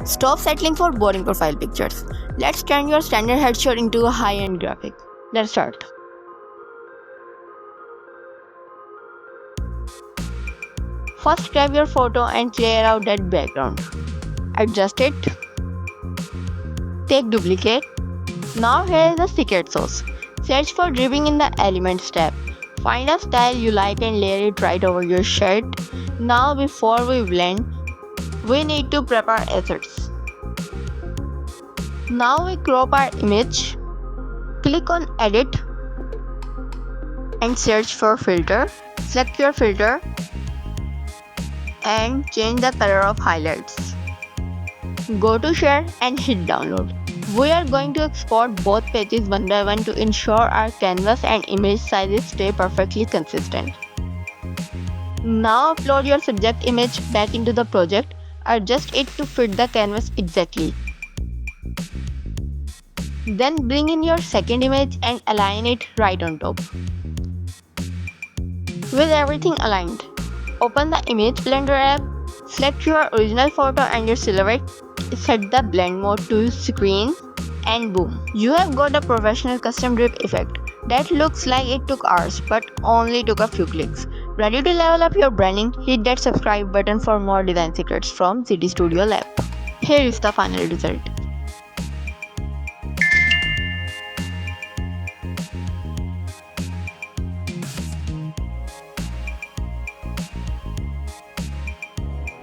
Stop settling for boring profile pictures. Let's turn your standard headshot into a high-end graphic. Let's start. First, grab your photo and clear out that background. Adjust it. Take duplicate. Now here is the secret sauce. Search for dripping in the elements tab. Find a style you like and layer it right over your shirt. Now before we blend, we need to prep our assets. Now we crop our image. Click on edit and search for filter. Select your filter and change the color of highlights. Go to share and hit download. We are going to export both pages one by one to ensure our canvas and image sizes stay perfectly consistent. Now upload your subject image back into the project. Adjust it to fit the canvas exactly. Then bring in your second image and align it right on top. With everything aligned, open the image blender app, select your original photo and your silhouette, set the blend mode to screen, and boom, you have got a professional custom drip effect that looks like it took hours but only took a few clicks. Ready to level up your branding? Hit that subscribe button for more design secrets from City Studio Lab. Here is the final result.